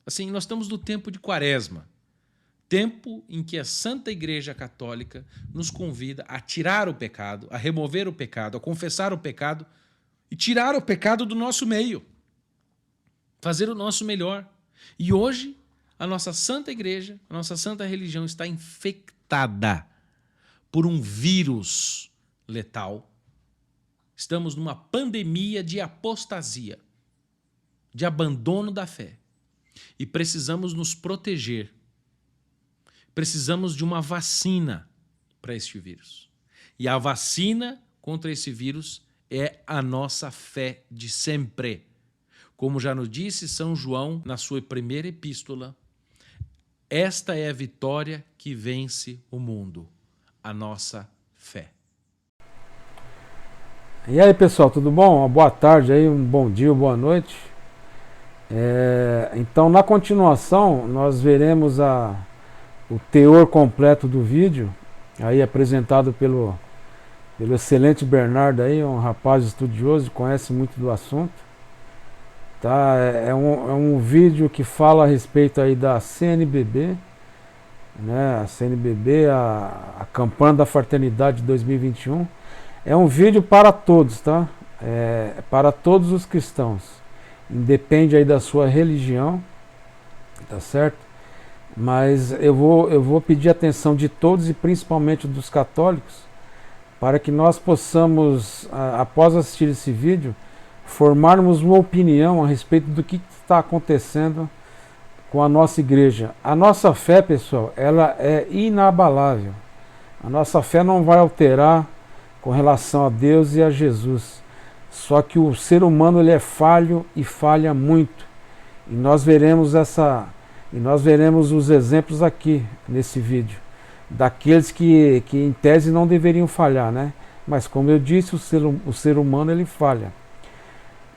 Assim, nós estamos no tempo de Quaresma, tempo em que a Santa Igreja Católica nos convida a tirar o pecado, a remover o pecado, a confessar o pecado e tirar o pecado do nosso meio, fazer o nosso melhor. E hoje, a nossa Santa Igreja, a nossa Santa Religião está infectada por um vírus letal. Estamos numa pandemia de apostasia, de abandono da fé. E precisamos nos proteger. Precisamos de uma vacina para este vírus. E a vacina contra esse vírus é a nossa fé de sempre. Como já nos disse São João na sua primeira epístola, esta é a vitória que vence o mundo, a nossa fé. E aí, pessoal, tudo bom? Uma boa tarde aí, um bom dia, uma boa noite. Então, na continuação, nós veremos o teor completo do vídeo, aí apresentado pelo excelente Bernardo aí, um rapaz estudioso, conhece muito do assunto. Tá? É um vídeo que fala a respeito aí da CNBB, né? A CNBB, a campanha da Fraternidade 2021. É um vídeo para todos, tá? Para todos os cristãos. Independe aí da sua religião, tá certo? Mas eu vou pedir a atenção de todos e principalmente dos católicos, para que nós possamos, após assistir esse vídeo, formarmos uma opinião a respeito do que está acontecendo com a nossa igreja. A nossa fé, pessoal, ela é inabalável. A nossa fé não vai alterar com relação a Deus e a Jesus. Só que o ser humano ele é falho e falha muito. E nós veremos os exemplos aqui nesse vídeo daqueles que em tese não deveriam falhar, né? Mas como eu disse, o ser humano ele falha.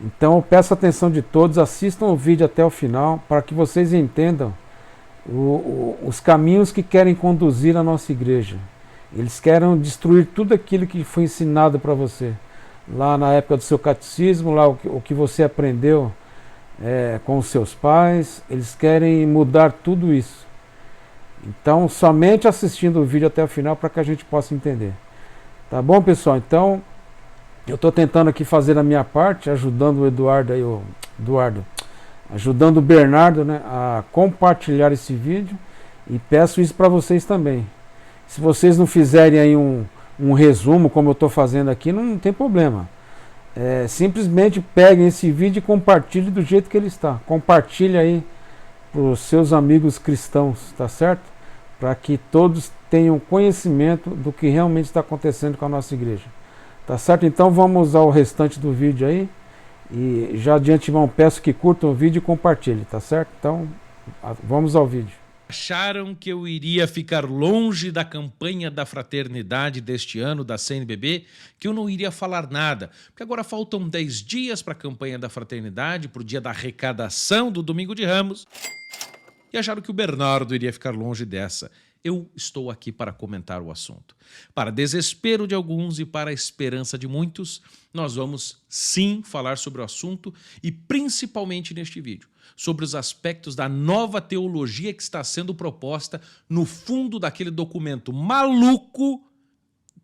Então eu peço a atenção de todos, assistam o vídeo até o final para que vocês entendam os caminhos que querem conduzir a nossa igreja. Eles querem destruir tudo aquilo que foi ensinado para você lá na época do seu catecismo, lá o que você aprendeu com os seus pais. Eles querem mudar tudo isso. Então, somente assistindo o vídeo até o final para que a gente possa entender. Tá bom, pessoal? Então, eu estou tentando aqui fazer a minha parte, ajudando o ajudando o Bernardo, né, a compartilhar esse vídeo, e peço isso para vocês também. Se vocês não fizerem aí um resumo, como eu estou fazendo aqui, não tem problema. Simplesmente peguem esse vídeo e compartilhem do jeito que ele está. Compartilhe aí para os seus amigos cristãos, tá certo? Para que todos tenham conhecimento do que realmente está acontecendo com a nossa igreja. Tá certo? Então vamos ao restante do vídeo aí. E já de antemão peço que curtam o vídeo e compartilhem, tá certo? Então vamos ao vídeo. Acharam que eu iria ficar longe da campanha da fraternidade deste ano, da CNBB, que eu não iria falar nada, porque agora faltam 10 dias para a campanha da fraternidade, para o dia da arrecadação do Domingo de Ramos, e acharam que o Bernardo iria ficar longe dessa. Eu estou aqui para comentar o assunto. Para desespero de alguns e para a esperança de muitos, nós vamos sim falar sobre o assunto e principalmente neste vídeo, sobre os aspectos da nova teologia que está sendo proposta no fundo daquele documento maluco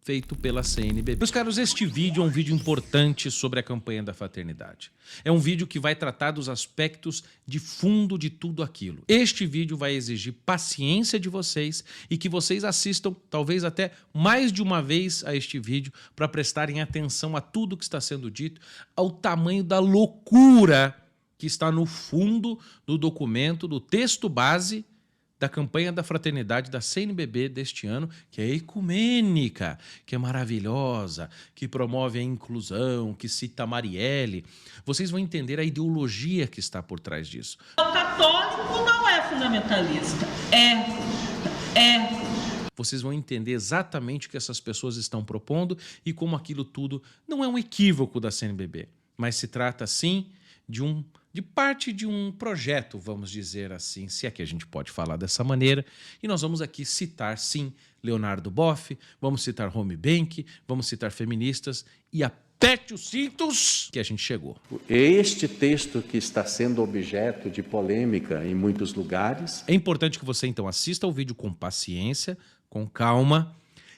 feito pela CNBB. Meus caros, este vídeo é um vídeo importante sobre a campanha da fraternidade. É um vídeo que vai tratar dos aspectos de fundo de tudo aquilo. Este vídeo vai exigir paciência de vocês e que vocês assistam talvez até mais de uma vez a este vídeo para prestarem atenção a tudo que está sendo dito, ao tamanho da loucura que está no fundo do documento, do texto base da campanha da fraternidade da CNBB deste ano, que é ecumênica, que é maravilhosa, que promove a inclusão, que cita Marielle. Vocês vão entender a ideologia que está por trás disso. O católico não é fundamentalista, Vocês vão entender exatamente o que essas pessoas estão propondo e como aquilo tudo não é um equívoco da CNBB, mas se trata, sim, de parte de um projeto, vamos dizer assim, se é que a gente pode falar dessa maneira, e nós vamos aqui citar, sim, Leonardo Boff, vamos citar Home Bank, vamos citar feministas e a aperte os cintos, que a gente chegou. Este texto que está sendo objeto de polêmica em muitos lugares. É importante que você, então, assista ao vídeo com paciência, com calma,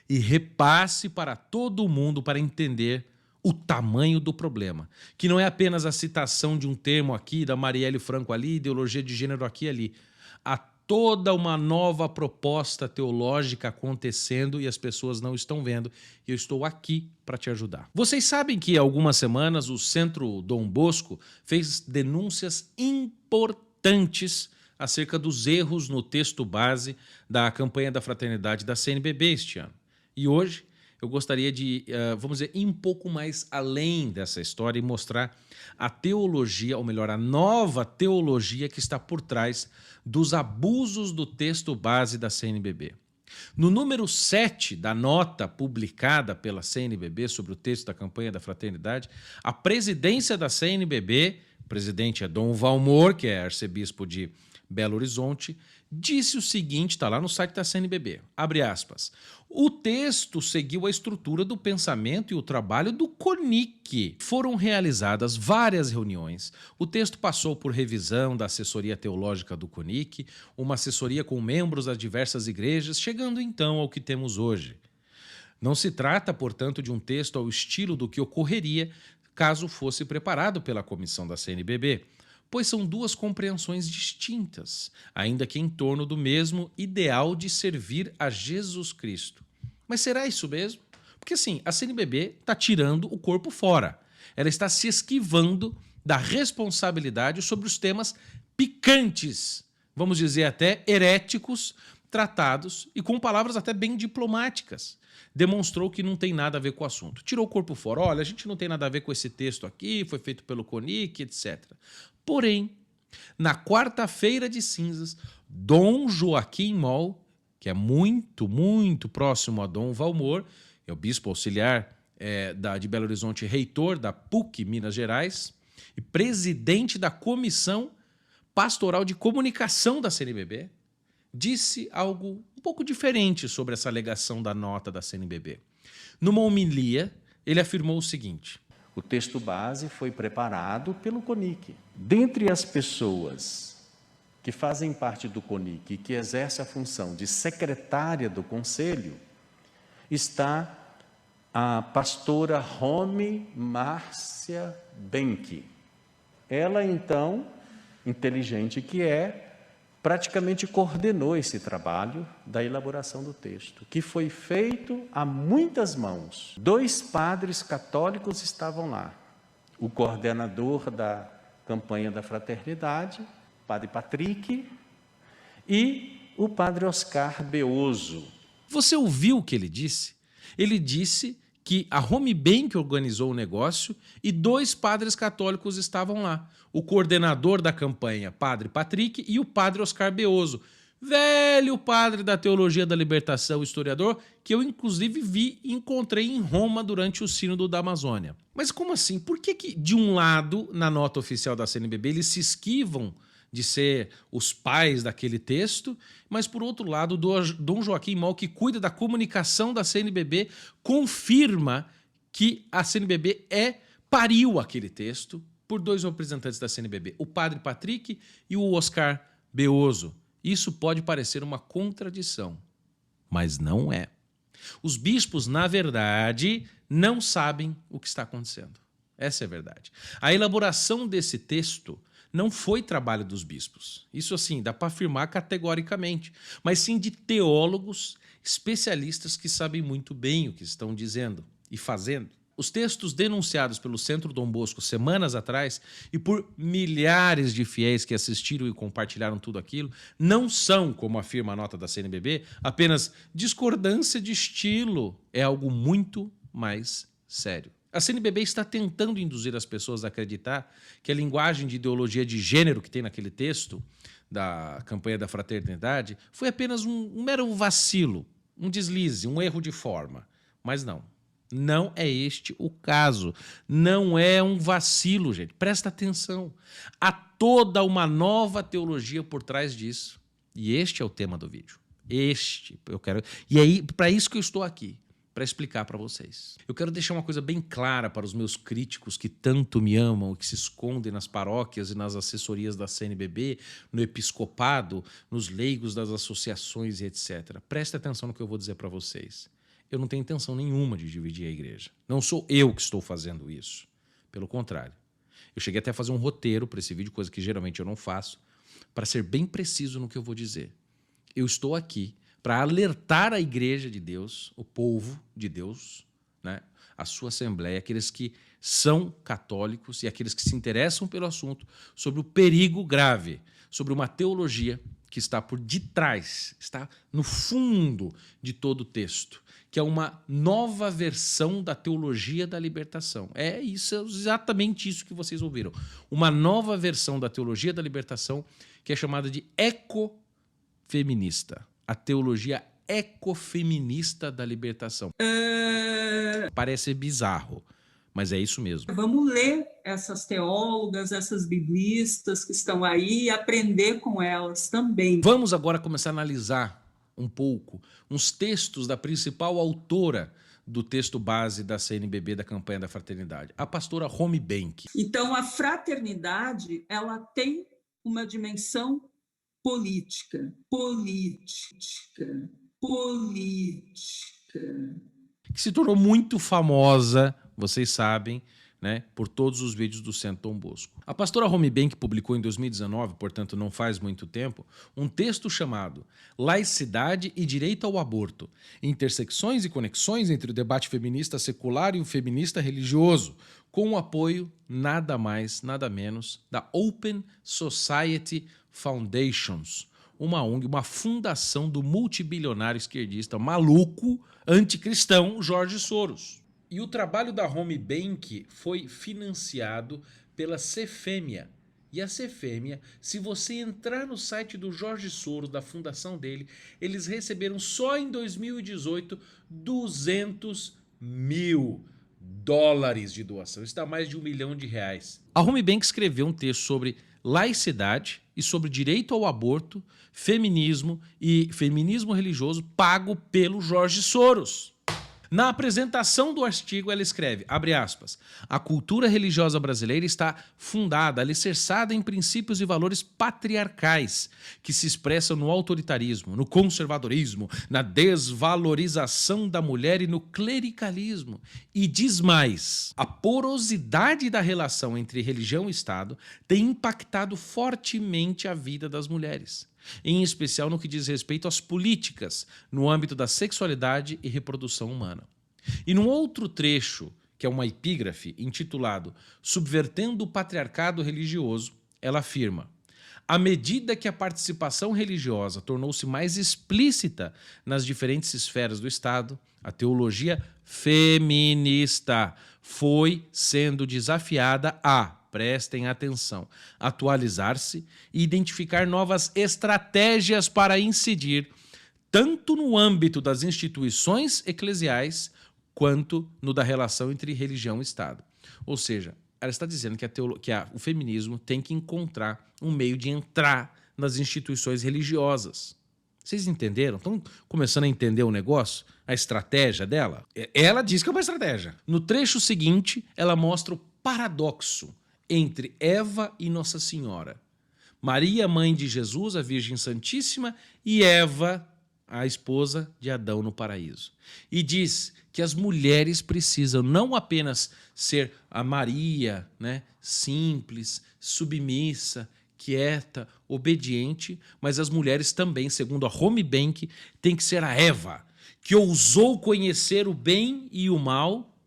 e repasse para todo mundo para entender o tamanho do problema. Que não é apenas a citação de um termo aqui, da Marielle Franco ali, ideologia de gênero aqui e ali. Há toda uma nova proposta teológica acontecendo e as pessoas não estão vendo. E eu estou aqui para te ajudar. Vocês sabem que há algumas semanas o Centro Dom Bosco fez denúncias importantes acerca dos erros no texto base da campanha da fraternidade da CNBB este ano. E hoje eu gostaria de, vamos dizer, ir um pouco mais além dessa história e mostrar a teologia, ou melhor, a nova teologia que está por trás dos abusos do texto base da CNBB. No número 7 da nota publicada pela CNBB sobre o texto da campanha da fraternidade, a presidência da CNBB, o presidente é Dom Valmor, que é arcebispo de Belo Horizonte, disse o seguinte, está lá no site da CNBB, abre aspas, o texto seguiu a estrutura do pensamento e o trabalho do CONIC. Foram realizadas várias reuniões. O texto passou por revisão da assessoria teológica do CONIC, uma assessoria com membros das diversas igrejas, chegando então ao que temos hoje. Não se trata, portanto, de um texto ao estilo do que ocorreria caso fosse preparado pela comissão da CNBB, pois são duas compreensões distintas, ainda que em torno do mesmo ideal de servir a Jesus Cristo. Mas será isso mesmo? Porque assim, a CNBB está tirando o corpo fora. Ela está se esquivando da responsabilidade sobre os temas picantes, vamos dizer até heréticos, tratados e com palavras até bem diplomáticas. Demonstrou que não tem nada a ver com o assunto. Tirou o corpo fora. Olha, a gente não tem nada a ver com esse texto aqui, foi feito pelo CONIC, etc. Porém, na quarta-feira de cinzas, Dom Joaquim Moll, que é muito, muito próximo a Dom Valmor, é o bispo auxiliar de Belo Horizonte, reitor da PUC Minas Gerais e presidente da Comissão Pastoral de Comunicação da CNBB, disse algo um pouco diferente sobre essa alegação da nota da CNBB. Numa homilia, ele afirmou o seguinte: o texto base foi preparado pelo CONIC. Dentre as pessoas que fazem parte do CONIC e que exerce a função de secretária do conselho, está a pastora Rome Márcia Benck. Ela, então, inteligente que é, praticamente coordenou esse trabalho da elaboração do texto, que foi feito a muitas mãos. 2 padres católicos estavam lá. O coordenador da campanha da fraternidade, padre Patrick, e o padre Oscar Beoso. Você ouviu o que ele disse? Ele disse que a Rome Benck organizou o negócio e 2 padres católicos estavam lá. O coordenador da campanha, padre Patrick, e o padre Oscar Beoso, velho padre da teologia da libertação, historiador, que eu inclusive vi e encontrei em Roma durante o sínodo da Amazônia. Mas como assim? Por que de um lado, na nota oficial da CNBB, eles se esquivam de ser os pais daquele texto, mas por outro lado, Dom Joaquim Moll, que cuida da comunicação da CNBB, confirma que a CNBB pariu aquele texto por 2 representantes da CNBB, o padre Patrick e o Oscar Beoso. Isso pode parecer uma contradição, mas não é. Os bispos, na verdade, não sabem o que está acontecendo. Essa é a verdade. A elaboração desse texto não foi trabalho dos bispos. Isso, assim, dá para afirmar categoricamente, mas sim de teólogos especialistas que sabem muito bem o que estão dizendo e fazendo. Os textos denunciados pelo Centro Dom Bosco semanas atrás e por milhares de fiéis que assistiram e compartilharam tudo aquilo não são, como afirma a nota da CNBB, apenas discordância de estilo. É algo muito mais sério. A CNBB está tentando induzir as pessoas a acreditar que a linguagem de ideologia de gênero que tem naquele texto da campanha da fraternidade foi apenas um mero vacilo, um deslize, um erro de forma. Mas não. Não é este o caso. Não é um vacilo, gente. Presta atenção. Há toda uma nova teologia por trás disso. E este é o tema do vídeo. E é para isso que eu estou aqui. para explicar para vocês. Eu quero deixar uma coisa bem clara para os meus críticos que tanto me amam, que se escondem nas paróquias e nas assessorias da CNBB, no episcopado, nos leigos das associações e etc. Preste atenção no que eu vou dizer para vocês. Eu não tenho intenção nenhuma de dividir a igreja. Não sou eu que estou fazendo isso. Pelo contrário. Eu cheguei até a fazer um roteiro para esse vídeo, coisa que geralmente eu não faço, para ser bem preciso no que eu vou dizer. Eu estou aqui para alertar a igreja de Deus, o povo de Deus, né, a sua assembleia, aqueles que são católicos e aqueles que se interessam pelo assunto, sobre o perigo grave, sobre uma teologia que está por detrás, está no fundo de todo o texto, que é uma nova versão da teologia da libertação. É isso, exatamente isso que vocês ouviram. Uma nova versão da teologia da libertação que é chamada de ecofeminista. A teologia ecofeminista da libertação. Parece bizarro, mas é isso mesmo. Vamos ler essas teólogas, essas biblistas que estão aí e aprender com elas também. Vamos agora começar a analisar um pouco uns textos da principal autora do texto base da CNBB, da campanha da fraternidade, a pastora Romy Benck. Então, a fraternidade, ela tem uma dimensão política, que se tornou muito famosa, vocês sabem, né, por todos os vídeos do Centro Dom Bosco. A pastora Romy Benck publicou em 2019, portanto não faz muito tempo, um texto chamado Laicidade e Direito ao Aborto, intersecções e conexões entre o debate feminista secular e o feminista religioso, com o apoio, nada mais, nada menos, da Open Society Foundations, uma ONG, uma fundação do multibilionário esquerdista maluco, anticristão Jorge Soros. E o trabalho da Romy Benck foi financiado pela Cefêmia. E a Cefêmia, se você entrar no site do Jorge Soros, da fundação dele, eles receberam só em 2018 $200 mil de doação. Isso dá mais de R$1 milhão. A Romy Benck escreveu um texto sobre laicidade e sobre direito ao aborto, feminismo e feminismo religioso pago pelo Jorge Soros. Na apresentação do artigo, ela escreve, abre aspas, a cultura religiosa brasileira está fundada, alicerçada em princípios e valores patriarcais, que se expressam no autoritarismo, no conservadorismo, na desvalorização da mulher e no clericalismo. E diz mais, a porosidade da relação entre religião e Estado tem impactado fortemente a vida das mulheres, em especial no que diz respeito às políticas no âmbito da sexualidade e reprodução humana. E num outro trecho, que é uma epígrafe, intitulado Subvertendo o Patriarcado Religioso, ela afirma, à medida que a participação religiosa tornou-se mais explícita nas diferentes esferas do Estado, a teologia feminista foi sendo desafiada a, prestem atenção, atualizar-se e identificar novas estratégias para incidir tanto no âmbito das instituições eclesiais quanto no da relação entre religião e Estado. Ou seja, ela está dizendo que, o feminismo tem que encontrar um meio de entrar nas instituições religiosas. Vocês entenderam? Estão começando a entender o negócio? A estratégia dela? Ela diz que é uma estratégia. No trecho seguinte, ela mostra o paradoxo entre Eva e Nossa Senhora. Maria, mãe de Jesus, a Virgem Santíssima, e Eva, a esposa de Adão no paraíso. E diz que as mulheres precisam não apenas ser a Maria, né, simples, submissa, quieta, obediente, mas as mulheres também, segundo a Romy Benck, tem que ser a Eva, que ousou conhecer o bem e o mal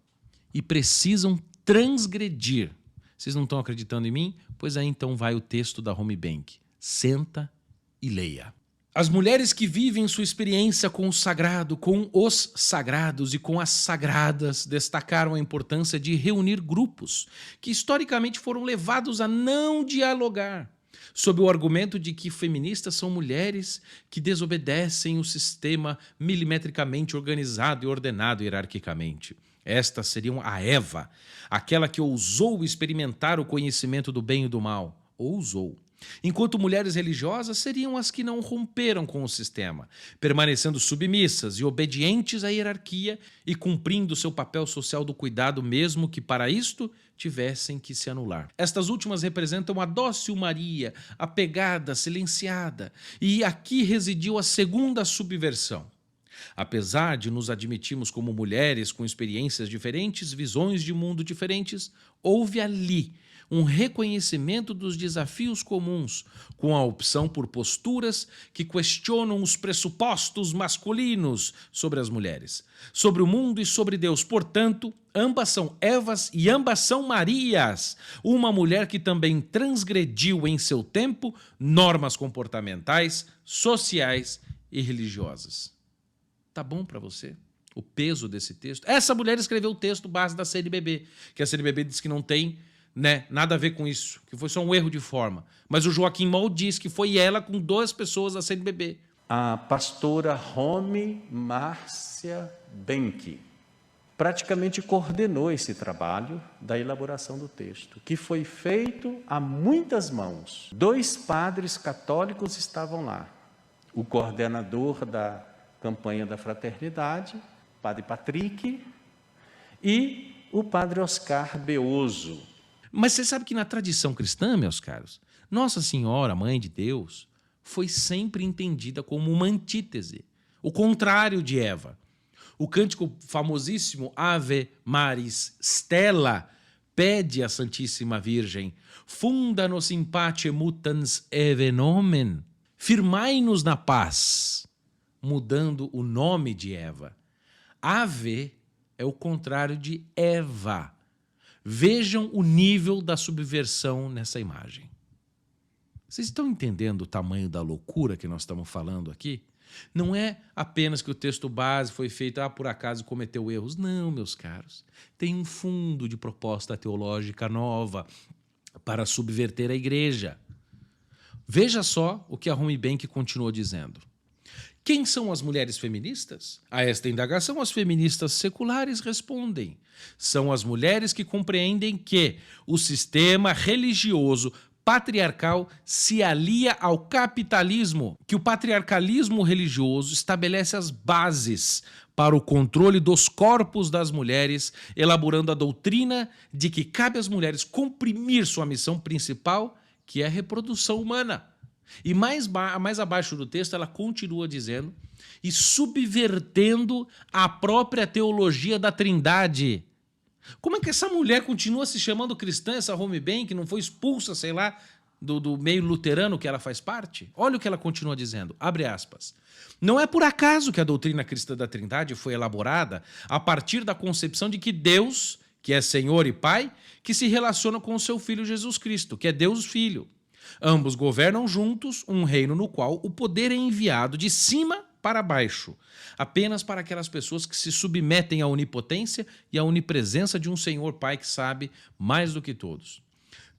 e precisam transgredir. Vocês não estão acreditando em mim? Pois aí então vai o texto da Romy Benck. Senta e leia. As mulheres que vivem sua experiência com o sagrado, com os sagrados e com as sagradas destacaram a importância de reunir grupos que historicamente foram levados a não dialogar, sob o argumento de que feministas são mulheres que desobedecem o sistema milimetricamente organizado e ordenado hierarquicamente. Estas seriam a Eva, aquela que ousou experimentar o conhecimento do bem e do mal. Ousou. enquanto mulheres religiosas seriam as que não romperam com o sistema, permanecendo submissas e obedientes à hierarquia e cumprindo seu papel social do cuidado, mesmo que para isto tivessem que se anular. Estas últimas representam a dócil Maria, apegada, silenciada, e aqui residiu a segunda subversão. Apesar de nos admitirmos como mulheres com experiências diferentes, visões de mundo diferentes, houve ali um reconhecimento dos desafios comuns, com a opção por posturas que questionam os pressupostos masculinos sobre as mulheres, sobre o mundo e sobre Deus. Portanto, ambas são Evas e ambas são Marias, uma mulher que também transgrediu em seu tempo normas comportamentais, sociais e religiosas. Tá bom para você? O peso desse texto? Essa mulher escreveu o texto base da CNBB, que a CNBB diz que não tem nada a ver com isso, que foi só um erro de forma. Mas o Joaquim Moll diz que foi ela com 2 pessoas da CNBB. A pastora Romy Márcia Benck praticamente coordenou esse trabalho da elaboração do texto, que foi feito a muitas mãos. 2 padres católicos estavam lá. O coordenador da campanha da fraternidade, padre Patrick, e o padre Oscar Beoso. Mas você sabe que na tradição cristã, meus caros, Nossa Senhora, Mãe de Deus, foi sempre entendida como uma antítese, o contrário de Eva. O cântico famosíssimo Ave Maris Stella pede à Santíssima Virgem: funda-nos in pace mutans eve nomen, firmai-nos na paz, mudando o nome de Eva. Ave é o contrário de Eva. Vejam o nível da subversão nessa imagem. Vocês estão entendendo o tamanho da loucura que nós estamos falando aqui? Não é apenas que o texto base foi feito por acaso cometeu erros. Não, meus caros. Tem um fundo de proposta teológica nova para subverter a igreja. Veja só o que a Romy Benck continuou dizendo. Quem são as mulheres feministas? A esta indagação, as feministas seculares respondem. São as mulheres que compreendem que o sistema religioso patriarcal se alia ao capitalismo, que o patriarcalismo religioso estabelece as bases para o controle dos corpos das mulheres, elaborando a doutrina de que cabe às mulheres comprimir sua missão principal, que é a reprodução humana. E mais abaixo do texto ela continua dizendo, e subvertendo a própria teologia da Trindade. Como é que essa mulher continua se chamando cristã, essa Romy Benck, que não foi expulsa, sei lá, do meio luterano que ela faz parte? Olha o que ela continua dizendo, abre aspas. Não é por acaso que a doutrina cristã da Trindade foi elaborada a partir da concepção de que Deus, que é Senhor e Pai, que se relaciona com o seu Filho Jesus Cristo, que é Deus Filho. Ambos governam juntos um reino no qual o poder é enviado de cima para baixo, apenas para aquelas pessoas que se submetem à onipotência e à onipresença de um Senhor Pai que sabe mais do que todos.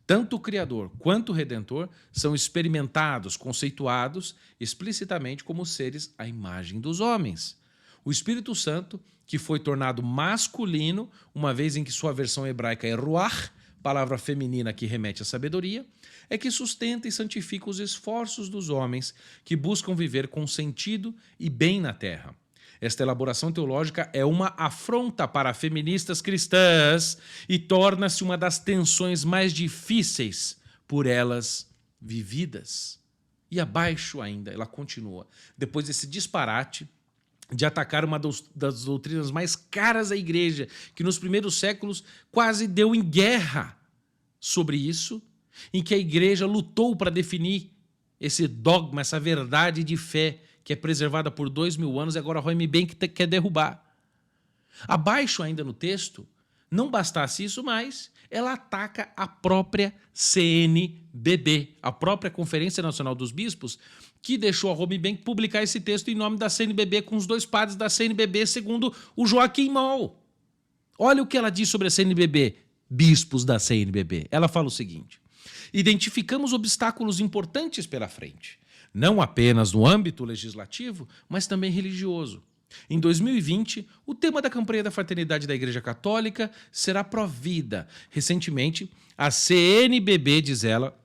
Tanto o Criador quanto o Redentor são experimentados, conceituados explicitamente como seres à imagem dos homens. O Espírito Santo, que foi tornado masculino, uma vez em que sua versão hebraica é ruach, palavra feminina que remete à sabedoria, é que sustenta e santifica os esforços dos homens que buscam viver com sentido e bem na terra. Esta elaboração teológica é uma afronta para feministas cristãs e torna-se uma das tensões mais difíceis por elas vividas. E abaixo ainda, ela continua, depois desse disparate de atacar uma das doutrinas mais caras à igreja, que nos primeiros séculos quase deu em guerra sobre isso, em que a igreja lutou para definir esse dogma, essa verdade de fé que é preservada por 2000 anos e agora a Romy Benck quer derrubar. Abaixo ainda no texto, não bastasse isso mais, ela ataca a própria CNBB, a própria Conferência Nacional dos Bispos, que deixou a Romy Benck publicar esse texto em nome da CNBB com os 2 padres da CNBB, segundo o Joaquim Moll. Olha o que ela diz sobre a CNBB, bispos da CNBB. Ela fala o seguinte: identificamos obstáculos importantes pela frente, não apenas no âmbito legislativo, mas também religioso. Em 2020, o tema da campanha da Fraternidade da Igreja Católica será pró-vida. Recentemente, a CNBB, diz ela,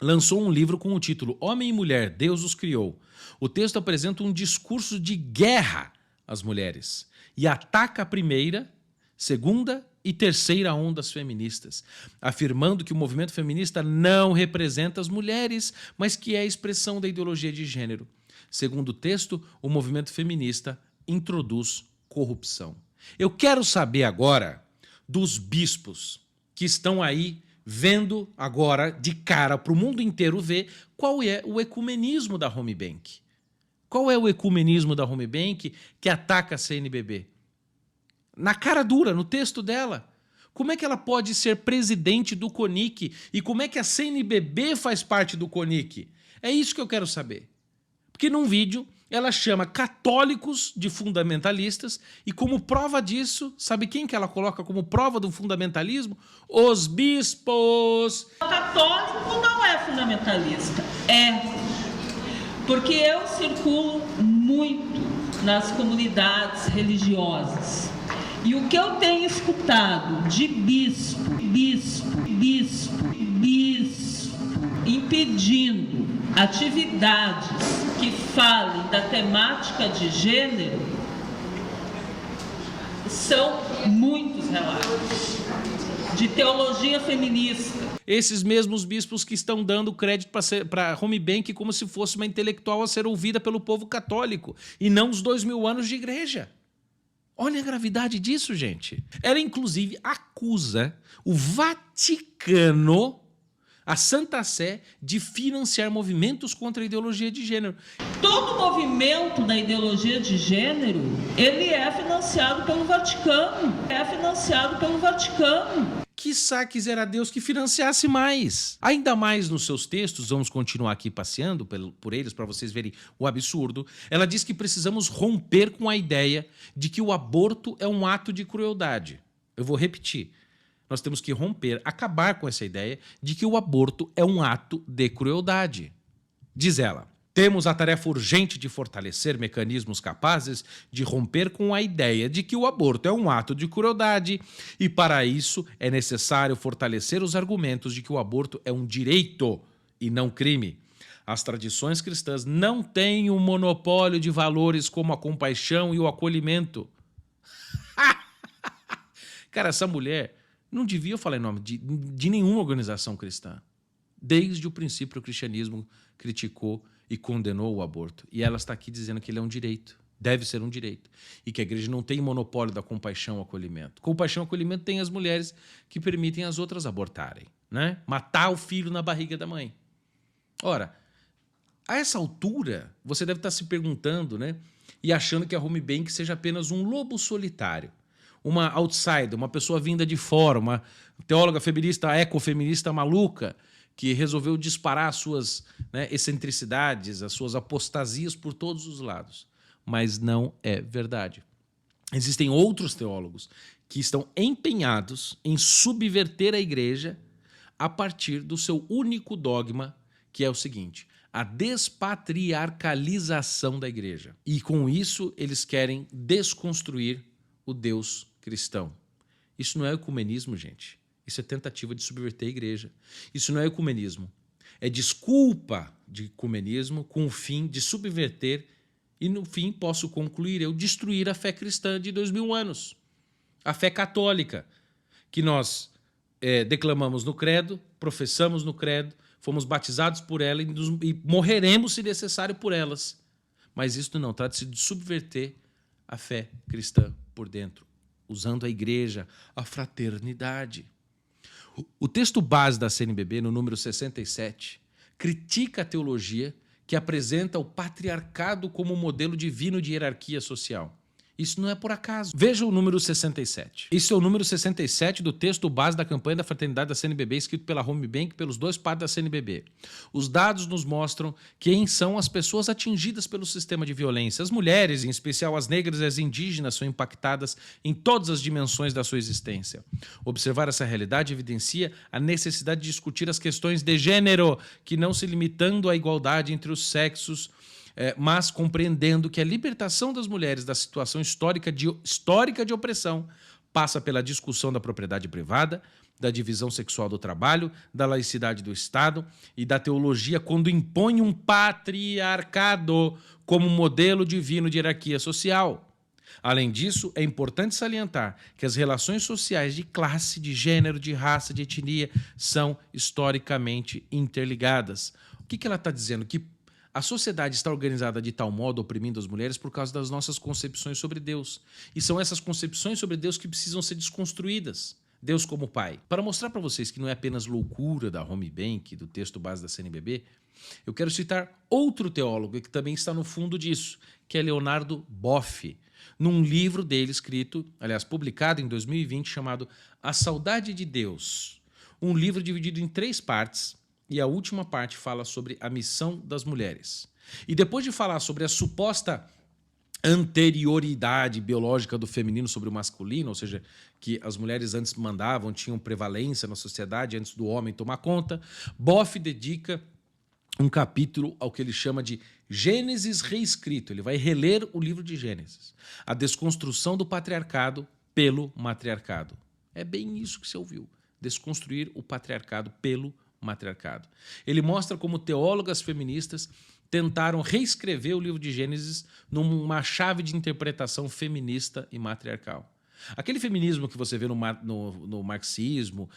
lançou um livro com o título Homem e Mulher, Deus os Criou. O texto apresenta um discurso de guerra às mulheres e ataca a primeira, segunda e terceira ondas feministas, afirmando que o movimento feminista não representa as mulheres, mas que é a expressão da ideologia de gênero. Segundo o texto, o movimento feminista introduz corrupção. Eu quero saber agora dos bispos que estão aí vendo agora de cara para o mundo inteiro ver qual é o ecumenismo da Home Bank. Qual é o ecumenismo da Home Bank que ataca a CNBB? Na cara dura, no texto dela. Como é que ela pode ser presidente do CONIC? E como é que a CNBB faz parte do CONIC? É isso que eu quero saber. Porque num vídeo ela chama católicos de fundamentalistas e como prova disso, sabe quem que ela coloca como prova do fundamentalismo? Os bispos. O católico não é fundamentalista, porque eu circulo muito nas comunidades religiosas e o que eu tenho escutado de bispo impedindo atividades que falem da temática de gênero, são muitos relatos de teologia feminista. Esses mesmos bispos que estão dando crédito para a Home Bank como se fosse uma intelectual a ser ouvida pelo povo católico e não os 2000 anos de igreja. Olha a gravidade disso, gente. Ela, inclusive, acusa o Vaticano, a Santa Sé, de financiar movimentos contra a ideologia de gênero. Todo movimento da ideologia de gênero, ele é financiado pelo Vaticano. Quiçá quisera Deus que financiasse mais. Ainda mais nos seus textos, vamos continuar aqui passeando por eles para vocês verem o absurdo. Ela diz que precisamos romper com a ideia de que o aborto é um ato de crueldade. Eu vou repetir. Nós temos que romper, acabar com essa ideia de que o aborto é um ato de crueldade. Diz ela, temos a tarefa urgente de fortalecer mecanismos capazes de romper com a ideia de que o aborto é um ato de crueldade e, para isso, é necessário fortalecer os argumentos de que o aborto é um direito e não crime. As tradições cristãs não têm um monopólio de valores como a compaixão e o acolhimento. Cara, essa mulher não devia falar em nome de nenhuma organização cristã. Desde o princípio, o cristianismo criticou e condenou o aborto. E ela está aqui dizendo que ele é um direito, deve ser um direito. E que a igreja não tem monopólio da compaixão e acolhimento. Compaixão e acolhimento tem as mulheres que permitem as outras abortarem, né? Matar o filho na barriga da mãe. Ora, a essa altura, você deve estar se perguntando, né? E achando que a Home Bank seja apenas um lobo solitário. Uma outsider, uma pessoa vinda de fora, uma teóloga feminista, ecofeminista maluca, que resolveu disparar as suas excentricidades, as suas apostasias por todos os lados. Mas não é verdade. Existem outros teólogos que estão empenhados em subverter a igreja a partir do seu único dogma, que é o seguinte: a despatriarcalização da igreja. E com isso eles querem desconstruir o Deus cristão. Isso não é ecumenismo, gente. Isso é tentativa de subverter a igreja. Isso não é ecumenismo. É desculpa de ecumenismo com o fim de subverter e, no fim, posso concluir, eu destruir a fé cristã de 2000 anos. A fé católica, que nós declamamos no credo, professamos no credo, fomos batizados por ela e morreremos, se necessário, por elas. Mas isso não, trata-se de subverter a fé cristã por dentro, usando a igreja, a fraternidade. O texto base da CNBB, no número 67, critica a teologia que apresenta o patriarcado como modelo divino de hierarquia social. Isso não é por acaso. Veja o número 67. Isso é o número 67 do texto base da campanha da fraternidade da CNBB, escrito pela Home Bank e pelos dois padres da CNBB. Os dados nos mostram quem são as pessoas atingidas pelo sistema de violência. As mulheres, em especial as negras e as indígenas, são impactadas em todas as dimensões da sua existência. Observar essa realidade evidencia a necessidade de discutir as questões de gênero, que não se limitando à igualdade entre os sexos, mas compreendendo que a libertação das mulheres da situação histórica de opressão passa pela discussão da propriedade privada, da divisão sexual do trabalho, da laicidade do Estado e da teologia quando impõe um patriarcado como modelo divino de hierarquia social. Além disso, é importante salientar que as relações sociais de classe, de gênero, de raça, de etnia são historicamente interligadas. O que ela está dizendo? Que a sociedade está organizada de tal modo, oprimindo as mulheres, por causa das nossas concepções sobre Deus. E são essas concepções sobre Deus que precisam ser desconstruídas. Deus como Pai. Para mostrar para vocês que não é apenas loucura da Home Bank, do texto base da CNBB, eu quero citar outro teólogo que também está no fundo disso, que é Leonardo Boff, num livro dele escrito, aliás, publicado em 2020, chamado A Saudade de Deus. Um livro dividido em 3 partes, e a última parte fala sobre a missão das mulheres. E depois de falar sobre a suposta anterioridade biológica do feminino sobre o masculino, ou seja, que as mulheres antes mandavam, tinham prevalência na sociedade antes do homem tomar conta, Boff dedica um capítulo ao que ele chama de Gênesis reescrito. Ele vai reler o livro de Gênesis, a desconstrução do patriarcado pelo matriarcado. É bem isso que você ouviu, desconstruir o patriarcado pelo matriarcado. Ele mostra como teólogas feministas tentaram reescrever o livro de Gênesis numa chave de interpretação feminista e matriarcal. Aquele feminismo que você vê no marxismo,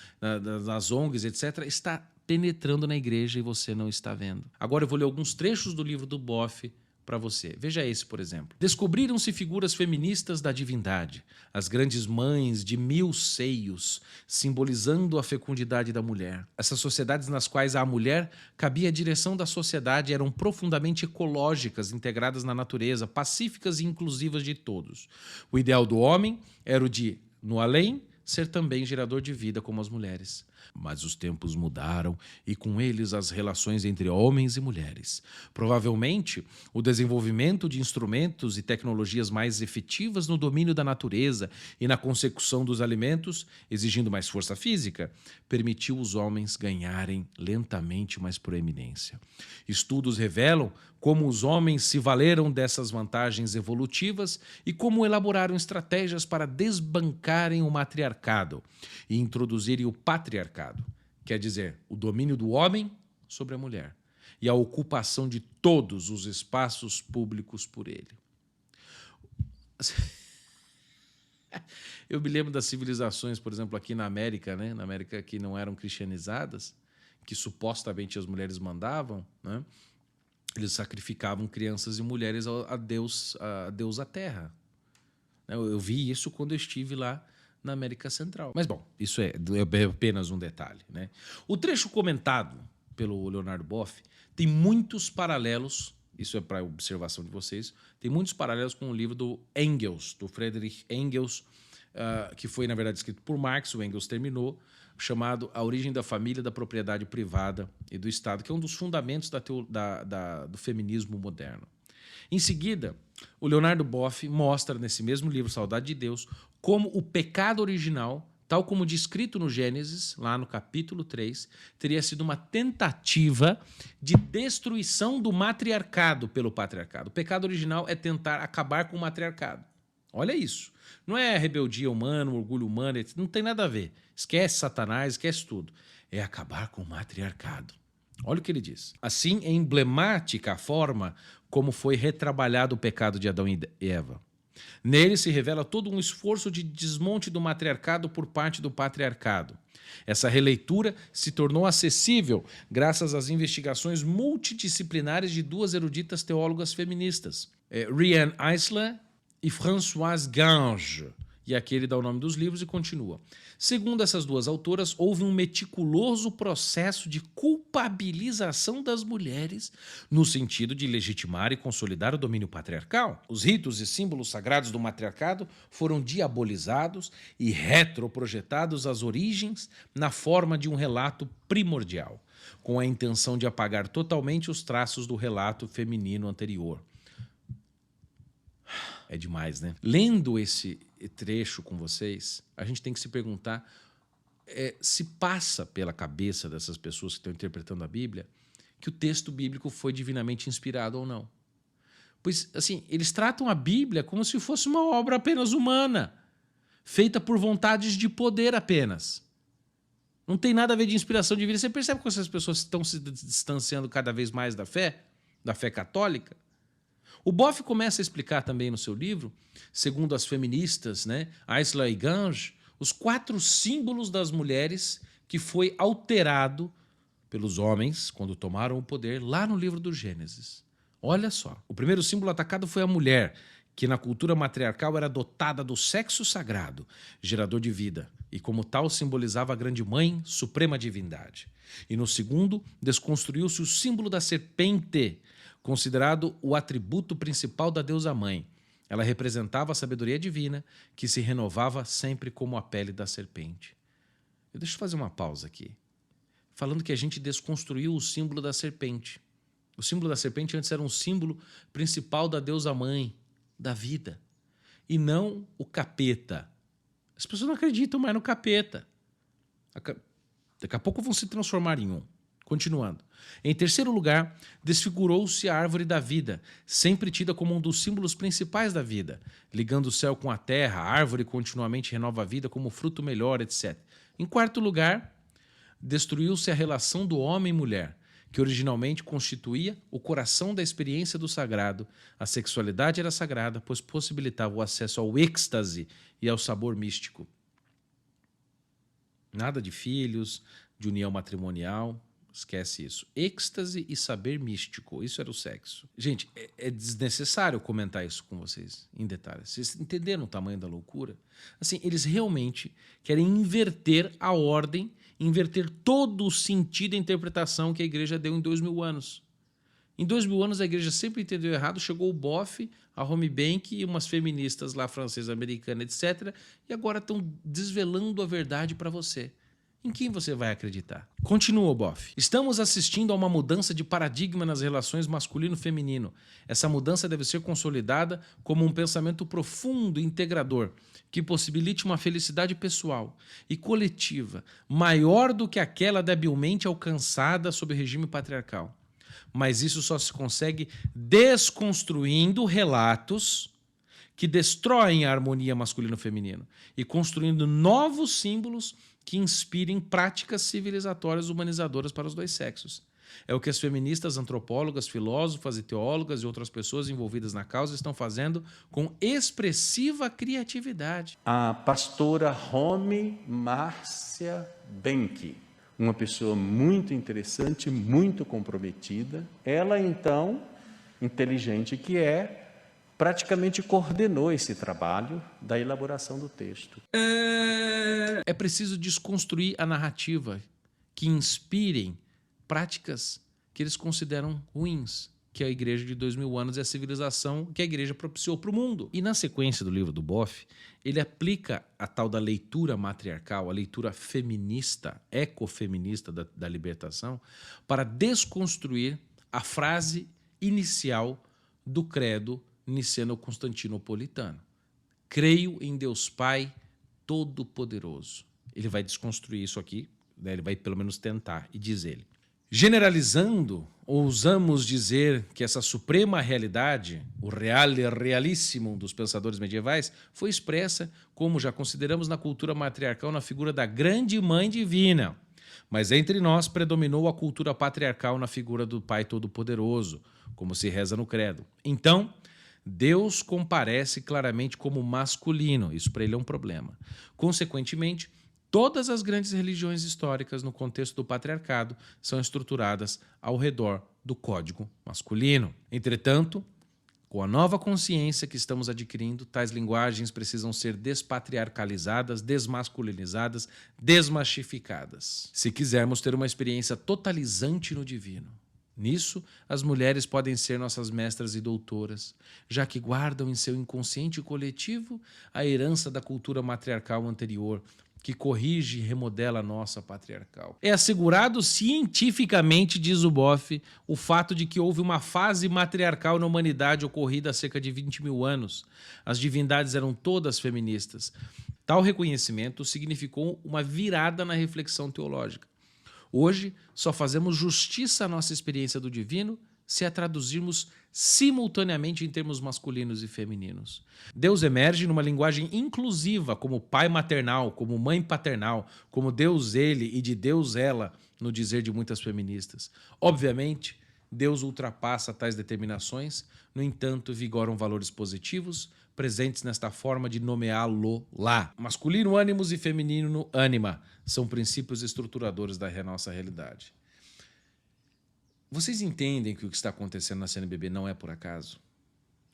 nas ONGs, etc., está penetrando na igreja e você não está vendo. Agora eu vou ler alguns trechos do livro do Boff para você. Veja esse, por exemplo. Descobriram-se figuras feministas da divindade, as grandes mães de 1000 seios, simbolizando a fecundidade da mulher. Essas sociedades nas quais a mulher cabia a direção da sociedade eram profundamente ecológicas, integradas na natureza, pacíficas e inclusivas de todos. O ideal do homem era o de, no além, ser também gerador de vida como as mulheres. Mas os tempos mudaram e com eles as relações entre homens e mulheres. Provavelmente, o desenvolvimento de instrumentos e tecnologias mais efetivas no domínio da natureza e na consecução dos alimentos, exigindo mais força física, permitiu os homens ganharem lentamente mais proeminência. Estudos revelam como os homens se valeram dessas vantagens evolutivas e como elaboraram estratégias para desbancarem o matriarcado e introduzirem o patriarcado, quer dizer, o domínio do homem sobre a mulher e a ocupação de todos os espaços públicos por ele. Eu me lembro das civilizações, por exemplo, aqui na América, né? Na América que não eram cristianizadas, que supostamente as mulheres mandavam, né? Eles sacrificavam crianças e mulheres a Deus, a terra. Eu vi isso quando eu estive lá na América Central. Mas, bom, isso é apenas um detalhe, né? O trecho comentado pelo Leonardo Boff tem muitos paralelos, isso é para observação de vocês, tem muitos paralelos com o livro do Engels, do Friedrich Engels, que foi, na verdade, escrito por Marx, o Engels terminou, chamado A Origem da Família, da Propriedade Privada e do Estado, que é um dos fundamentos do feminismo moderno. Em seguida, o Leonardo Boff mostra nesse mesmo livro, Saudade de Deus, como o pecado original, tal como descrito no Gênesis, lá no capítulo 3, teria sido uma tentativa de destruição do matriarcado pelo patriarcado. O pecado original é tentar acabar com o matriarcado. Olha isso. Não é rebeldia humana, orgulho humano, não tem nada a ver. Esquece Satanás, esquece tudo. É acabar com o matriarcado. Olha o que ele diz. Assim, é emblemática a forma como foi retrabalhado o pecado de Adão e Eva. Nele se revela todo um esforço de desmonte do matriarcado por parte do patriarcado. Essa releitura se tornou acessível graças às investigações multidisciplinares de 2 eruditas teólogas feministas, Riane Eisler e Françoise Gange. E aqui ele dá o nome dos livros e continua. Segundo essas 2 autoras, houve um meticuloso processo de culpabilização das mulheres no sentido de legitimar e consolidar o domínio patriarcal. Os ritos e símbolos sagrados do matriarcado foram diabolizados e retroprojetados às origens na forma de um relato primordial, com a intenção de apagar totalmente os traços do relato feminino anterior. É demais, né? Lendo esse trecho com vocês, a gente tem que se perguntar se passa pela cabeça dessas pessoas que estão interpretando a Bíblia que o texto bíblico foi divinamente inspirado ou não. Pois, assim, eles tratam a Bíblia como se fosse uma obra apenas humana, feita por vontades de poder apenas. Não tem nada a ver de inspiração divina. Você percebe que essas pessoas estão se distanciando cada vez mais da fé católica? O Boff começa a explicar também no seu livro, segundo as feministas, né, Aisla e Gange, os 4 símbolos das mulheres que foi alterado pelos homens quando tomaram o poder lá no livro do Gênesis. Olha só, o primeiro símbolo atacado foi a mulher, que na cultura matriarcal era dotada do sexo sagrado, gerador de vida, e como tal simbolizava a grande mãe, suprema divindade. E no segundo, desconstruiu-se o símbolo da serpente, considerado o atributo principal da deusa mãe. Ela representava a sabedoria divina, que se renovava sempre como a pele da serpente. Deixa eu fazer uma pausa aqui, falando que a gente desconstruiu o símbolo da serpente. O símbolo da serpente antes era um símbolo principal da deusa mãe, da vida, e não o capeta. As pessoas não acreditam mais no capeta. Daqui a pouco vão se transformar em um. Continuando. Em terceiro lugar, desfigurou-se a árvore da vida, sempre tida como um dos símbolos principais da vida, ligando o céu com a terra, a árvore continuamente renova a vida como fruto melhor, etc. Em quarto lugar, destruiu-se a relação do homem e mulher, que originalmente constituía o coração da experiência do sagrado. A sexualidade era sagrada, pois possibilitava o acesso ao êxtase e ao sabor místico. Nada de filhos, de união matrimonial, esquece isso. Êxtase e saber místico, isso era o sexo. Gente, é desnecessário comentar isso com vocês em detalhes. Vocês entenderam o tamanho da loucura? Assim, eles realmente querem inverter a ordem, inverter todo o sentido e interpretação que a igreja deu em 2000 anos. Em 2000 anos a igreja sempre entendeu errado, chegou o Boff, a Homebank e umas feministas lá, francesa, americana, etc. E agora estão desvelando a verdade para você. Em quem você vai acreditar? Continua o Boff. Estamos assistindo a uma mudança de paradigma nas relações masculino-feminino. Essa mudança deve ser consolidada como um pensamento profundo e integrador, que possibilite uma felicidade pessoal e coletiva maior do que aquela debilmente alcançada sob o regime patriarcal. Mas isso só se consegue desconstruindo relatos que destroem a harmonia masculino-feminino e construindo novos símbolos que inspirem práticas civilizatórias humanizadoras para os dois sexos. É o que as feministas, antropólogas, filósofas e teólogas e outras pessoas envolvidas na causa estão fazendo com expressiva criatividade. A pastora Romy Márcia Benck, uma pessoa muito interessante, muito comprometida. Ela, então, inteligente que é, praticamente coordenou esse trabalho da elaboração do texto. É preciso desconstruir a narrativa que inspirem práticas que eles consideram ruins, que a igreja de 2000 anos é a civilização que a igreja propiciou para o mundo. E na sequência do livro do Boff, ele aplica a tal da leitura matriarcal, a leitura feminista, ecofeminista da libertação, para desconstruir a frase inicial do credo niceno-constantinopolitano. Creio em Deus Pai Todo-Poderoso. Ele vai desconstruir isso aqui, né? Ele vai pelo menos tentar, e diz ele: generalizando, ousamos dizer que essa suprema realidade, o reale realíssimo dos pensadores medievais, foi expressa, como já consideramos na cultura matriarcal, na figura da grande mãe divina. Mas entre nós predominou a cultura patriarcal na figura do Pai Todo-Poderoso, como se reza no credo. Então, Deus comparece claramente como masculino. Isso para ele é um problema. Consequentemente, todas as grandes religiões históricas no contexto do patriarcado são estruturadas ao redor do código masculino. Entretanto, com a nova consciência que estamos adquirindo, tais linguagens precisam ser despatriarcalizadas, desmasculinizadas, desmachificadas, se quisermos ter uma experiência totalizante no divino. Nisso, as mulheres podem ser nossas mestras e doutoras, já que guardam em seu inconsciente coletivo a herança da cultura matriarcal anterior, que corrige e remodela a nossa patriarcal. É assegurado cientificamente, diz o Boff, o fato de que houve uma fase matriarcal na humanidade ocorrida há cerca de 20 mil anos. As divindades eram todas feministas. Tal reconhecimento significou uma virada na reflexão teológica. Hoje, só fazemos justiça à nossa experiência do divino se a traduzirmos simultaneamente em termos masculinos e femininos. Deus emerge numa linguagem inclusiva, como pai maternal, como mãe paternal, como Deus ele e de Deus ela, no dizer de muitas feministas. Obviamente, Deus ultrapassa tais determinações, no entanto, vigoram valores positivos presentes nesta forma de nomeá-lo lá. Masculino ânimos e feminino ânima são princípios estruturadores da nossa realidade. Vocês entendem que o que está acontecendo na CNBB não é por acaso?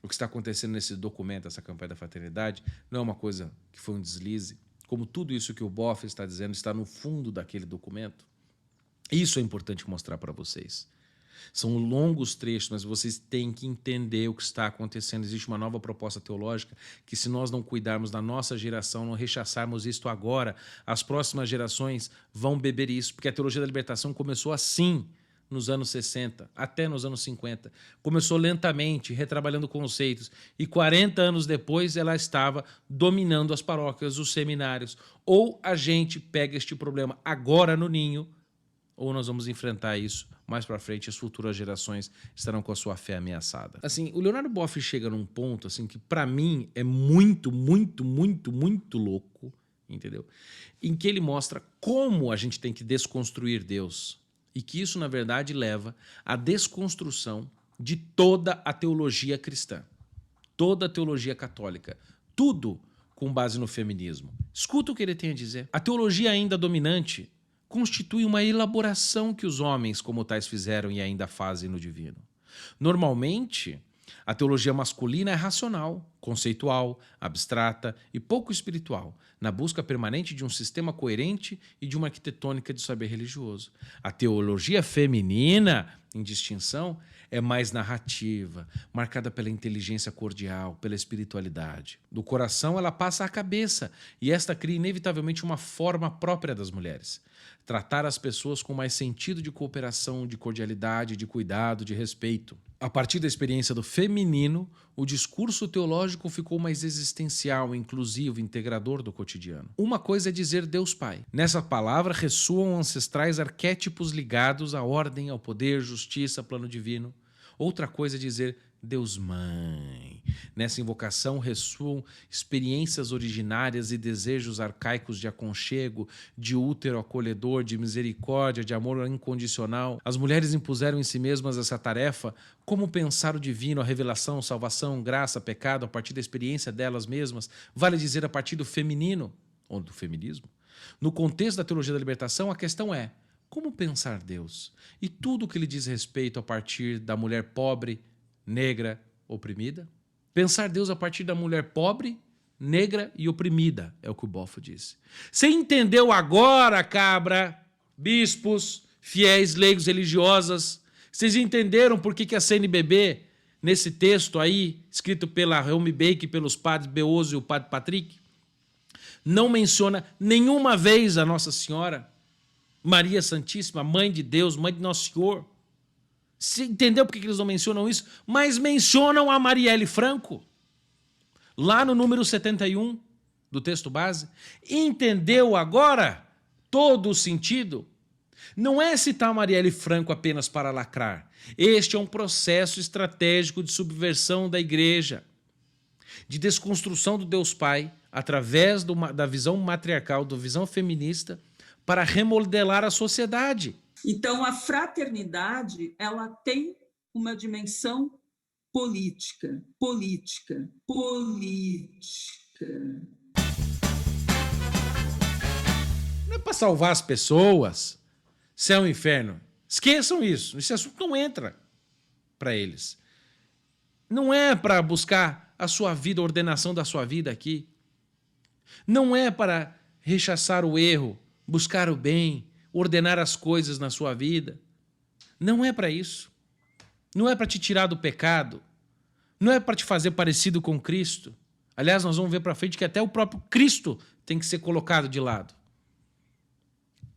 O que está acontecendo nesse documento, essa campanha da fraternidade, não é uma coisa que foi um deslize? Como tudo isso que o Boff está dizendo está no fundo daquele documento? Isso é importante mostrar para vocês. São longos trechos, mas vocês têm que entender o que está acontecendo. Existe uma nova proposta teológica que, se nós não cuidarmos da nossa geração, não rechaçarmos isto agora, as próximas gerações vão beber isso, porque a teologia da libertação começou assim, nos anos 60, até nos anos 50. Começou lentamente, retrabalhando conceitos, e 40 anos depois ela estava dominando as paróquias, os seminários. Ou a gente pega este problema agora no ninho, ou nós vamos enfrentar isso mais para frente, as futuras gerações estarão com a sua fé ameaçada. Assim, o Leonardo Boff chega num ponto assim que para mim é muito louco, entendeu? Em que ele mostra como a gente tem que desconstruir Deus e que isso, na verdade, leva à desconstrução de toda a teologia cristã, toda a teologia católica, tudo com base no feminismo. Escuta o que ele tem a dizer. A teologia ainda dominante constitui uma elaboração que os homens como tais fizeram e ainda fazem no divino. Normalmente, a teologia masculina é racional, conceitual, abstrata e pouco espiritual, na busca permanente de um sistema coerente e de uma arquitetônica de saber religioso. A teologia feminina, em distinção, é mais narrativa, marcada pela inteligência cordial, pela espiritualidade. Do coração ela passa à cabeça, e esta cria inevitavelmente uma forma própria das mulheres. Tratar as pessoas com mais sentido de cooperação, de cordialidade, de cuidado, de respeito. A partir da experiência do feminino, o discurso teológico ficou mais existencial, inclusivo, integrador do cotidiano. Uma coisa é dizer Deus Pai. Nessa palavra ressoam ancestrais arquétipos ligados à ordem, ao poder, justiça, plano divino. Outra coisa é dizer Deus Mãe. Nessa invocação ressoam experiências originárias e desejos arcaicos de aconchego, de útero acolhedor, de misericórdia, de amor incondicional. As mulheres impuseram em si mesmas essa tarefa. Como pensar o divino, a revelação, salvação, graça, pecado, a partir da experiência delas mesmas, vale dizer a partir do feminino, ou do feminismo? No contexto da teologia da libertação, a questão é: como pensar Deus? E tudo o que lhe diz respeito a partir da mulher pobre, negra, oprimida? Pensar Deus a partir da mulher pobre, negra e oprimida, é o que o Boff disse. Você entendeu agora, cabra, bispos, fiéis, leigos, religiosas? Vocês entenderam por que a CNBB, nesse texto aí, escrito pela Helmi Bake, pelos padres Beoso e o padre Patrick, não menciona nenhuma vez a Nossa Senhora, Maria Santíssima, Mãe de Deus, Mãe de Nosso Senhor? Você entendeu por que eles não mencionam isso? Mas mencionam a Marielle Franco, lá no número 71 do texto base. Entendeu agora todo o sentido? Não é citar a Marielle Franco apenas para lacrar. Este é um processo estratégico de subversão da igreja, de desconstrução do Deus Pai, através da visão matriarcal, da visão feminista, para remodelar a sociedade. Então, a fraternidade, ela tem uma dimensão política. Não é para salvar as pessoas, céu e inferno. Esqueçam isso. Esse assunto não entra para eles. Não é para buscar a sua vida, a ordenação da sua vida aqui. Não é para rechaçar o erro, buscar o bem, ordenar as coisas na sua vida. Não é para isso. Não é para te tirar do pecado. Não é para te fazer parecido com Cristo. Aliás, nós vamos ver para frente que até o próprio Cristo tem que ser colocado de lado.